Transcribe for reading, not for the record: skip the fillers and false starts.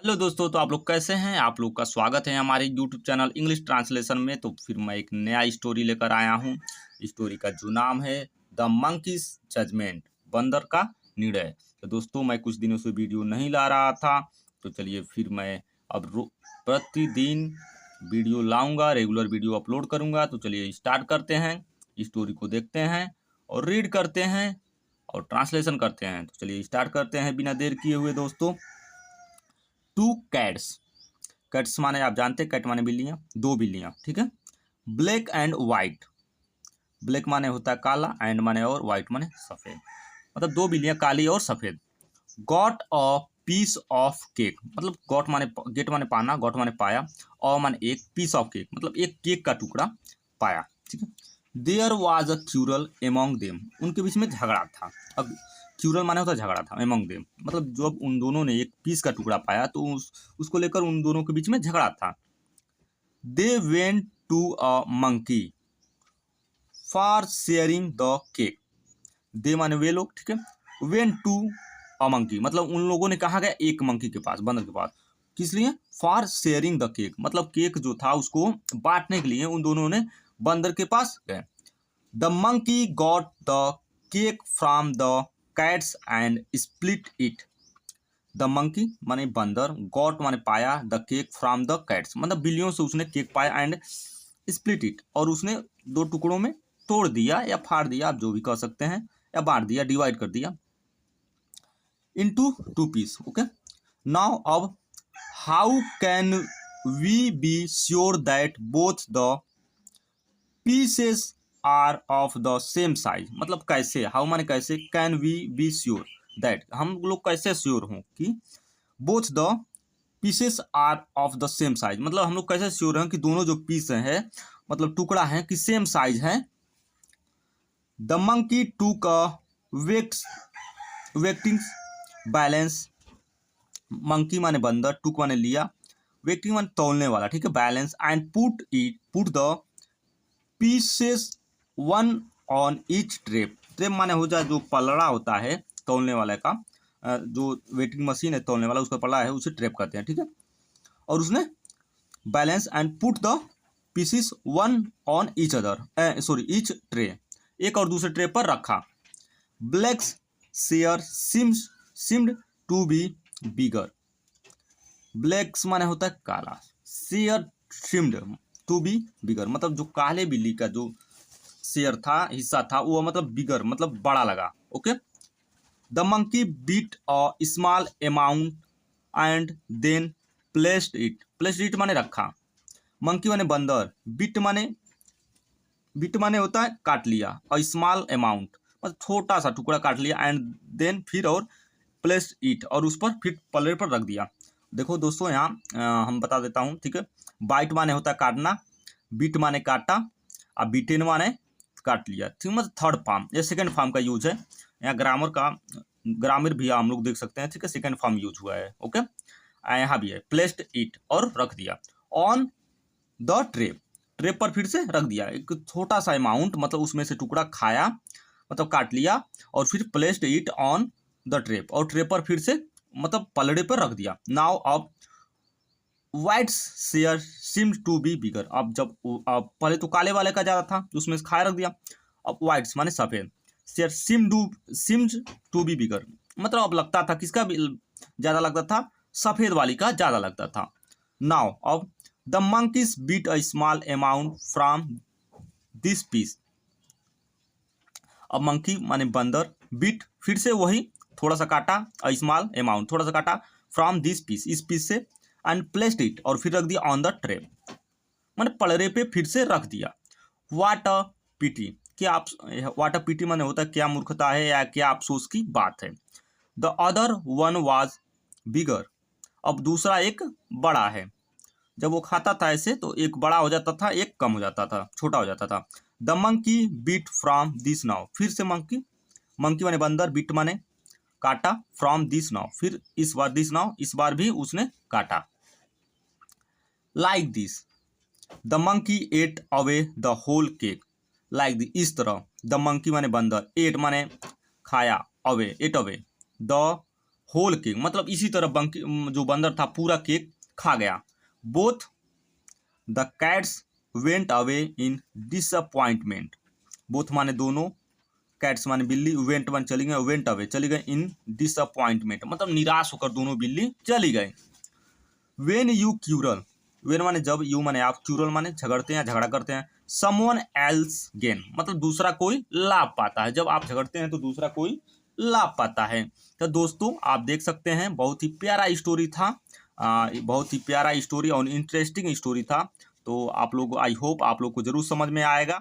Hello दोस्तों, तो आप लोग कैसे हैं। आप लोग का स्वागत है हमारे यूट्यूब चैनल इंग्लिश ट्रांसलेशन में। तो फिर मैं एक नया स्टोरी लेकर आया हूँ। स्टोरी का जो नाम है द मंकीज जजमेंट, बंदर का निर्णय। तो दोस्तों, मैं कुछ दिनों से वीडियो नहीं ला रहा था, तो चलिए फिर मैं अब प्रतिदिन वीडियो लाऊंगा, रेगुलर वीडियो अपलोड करूंगा। तो चलिए स्टार्ट करते हैं, स्टोरी को देखते हैं और रीड करते हैं और ट्रांसलेशन करते हैं। तो चलिए स्टार्ट करते हैं बिना देर किए हुए दोस्तों। टू कैट्स, कैट्स माने आप जानते हैं, कैट माने बिल्लियां, दो बिल्लियां, ठीक है। ब्लैक एंड वाइट, ब्लैक माने होता है काला, एंड माने और, वाइट माने सफेद, मतलब दो बिल्लियां काली और सफेद। Got a piece of cake, मतलब गॉट माने गेट माने पाना, गॉट माने पाया, और माने एक, पीस ऑफ केक मतलब एक केक का टुकड़ा पाया, ठीक है। There was a quarrel among them, उनके बीच में झगड़ा था। अब क्यूरल माने होता है झगड़ा था, एमोंग देम मतलब जब उन दोनों ने एक पीस का टुकड़ा पाया तो उसको लेकर उन दोनों के बीच में झगड़ा था। They went to a monkey for sharing the cake, they माने वे लोग, ठीक है। वेंट टू अ मंकी मतलब उन लोगों ने कहा गया एक मंकी के पास, बंदर के पास, किस लिए? फॉर शेयरिंग द केक मतलब केक जो था उसको बांटने के लिए उन दोनों ने बंदर के पास गए। The monkey got the cake from the cats and split it, the monkey माने बंदर, गॉट माने पाया, the cake from the cats मतलब बिल्लियों से उसने केक पाया, एंड स्प्लिट इट और उसने दो टुकड़ों में तोड़ दिया या फाड़ दिया, आप जो भी कह सकते हैं, या बांट दिया, डिवाइड कर दिया, into two piece. Okay, now अब how can we be sure that both the pieces are of the same size मतलब कैसे, हाउ माने कैसे, can we be sure that हम लोग कैसे श्योर हों कि both the pieces are of the same size मतलब हम लोग कैसे श्योर हैं कि दोनों जो पीस हैं मतलब टुकड़ा है कि सेम साइज है। द मंकी टूक अ वेक्टिंग बैलेंस, मंकी माने बंदर, टूक माने लिया, वेक्टिंग माने तौलने वाला, ठीक है, balance, and put the pieces one on each trap, trap माने हो जाए जो पलड़ा होता है तौलने वाले का, जो वेटिंग मशीन है तौलने वाला उसका पलड़ा है उसे ट्रेप कहते हैं, ठीक है। और उसने balance and put the pieces one on each other sorry each tray, एक और दूसरे ट्रे पर रखा। Black share seemed to be bigger, blacks माने होता है काला, share seemed to be bigger मतलब जो काले बिल्ली का जो शेयर था, हिस्सा था, वो मतलब बिगर मतलब बड़ा लगा। Okay, the monkey bit a small amount and then placed it माने रखा, मंकी माने बंदर, बिट माने होता है काट लिया, और स्मॉल अमाउंट मतलब छोटा सा टुकड़ा काट लिया, एंड देन फिर और प्लेस्ड इट और उस पर फिर पलड़े पर रख दिया। देखो दोस्तों यहाँ हम बता देता हूँ, ठीक है। बाइट माने होता है काटना, बिट माने काटा, और बिटेन माने काट लिया, ठीक, मतलब थर्ड फॉर्म, ये सेकंड फॉर्म का यूज है यहाँ, ग्रामर भी हम लोग देख सकते हैं, ठीक है, सेकंड फॉर्म यूज हुआ है। ओके, यहाँ भी है प्लेस्ड इट और रख दिया, ऑन द ट्रेप, ट्रेप पर फिर से रख दिया, एक छोटा सा अमाउंट मतलब उसमें से टुकड़ा खाया मतलब काट लिया, और फिर placed it on the trap और ट्रेप पर फिर से मतलब पलड़े पर रख दिया। नाउ अब whites share seemed to be bigger, अब पहले तो काले वाले का ज़्यादा था तो उसमें से खाया रख दिया, अब वाइट्स माने सफ़ेद, share seemed to be bigger मतलब अब लगता था किसका भी ज़्यादा लगता था, सफ़ेद वाली का ज़्यादा लगता था। नाउ अब the monkeys bit a small amount from this piece, अब मंकी माने बंदर, बीट फिर से वही थोड़ा सा काटा, स्मॉल अमाउंट थोड़ा सा काटा, फ्रॉम दिस पीस इस पीस से, एंड प्लेस्ड इट और फिर रख दिया ऑन द ट्रे माने पलड़े पे फिर से रख दिया। वाट अ पीटी, क्या आप, वाट अ पीटी माने होता है क्या मूर्खता है या क्या अफसोस की बात है। द अदर वन वाज बिगर, अब दूसरा एक बड़ा है, जब वो खाता था ऐसे तो एक बड़ा हो जाता था, एक कम हो जाता था, छोटा हो जाता था। The monkey bit from this now, फिर से मंकी, मंकी माने बंदर, बीट माने काटा, फ्रॉम दिस नाउ फिर इस बार दिस नाउ इस बार भी उसने काटा। Like this the monkey ate away the whole cake, like the इस तरह, द मंकी माने बंदर, एट माने खाया, away ate away, the whole cake, मतलब इसी तरह जो बंदर था पूरा केक खा गया। Both the cats went away in disappointment. Both माने दोनों, कैट्स माने बिल्ली, वेंट वन चली गई, वेंट अवे चली गई, इन डिसअपॉइंटमेंट मतलब निराश होकर दोनों बिल्ली चली गई। वेन यू क्यूरल, वेन माने जब, यू माने आप, क्यूरल माने झगड़ते हैं, झगड़ा करते हैं। समवन एल्स गेन मतलब दूसरा कोई लाभ पाता है, जब आप झगड़ते हैं तो दूसरा कोई लाभ पाता है। तो दोस्तों आप देख सकते हैं बहुत ही प्यारा स्टोरी था, बहुत ही प्यारा स्टोरी और इंटरेस्टिंग स्टोरी था। तो आप लोग, आई होप आप लोग को जरूर समझ में आएगा।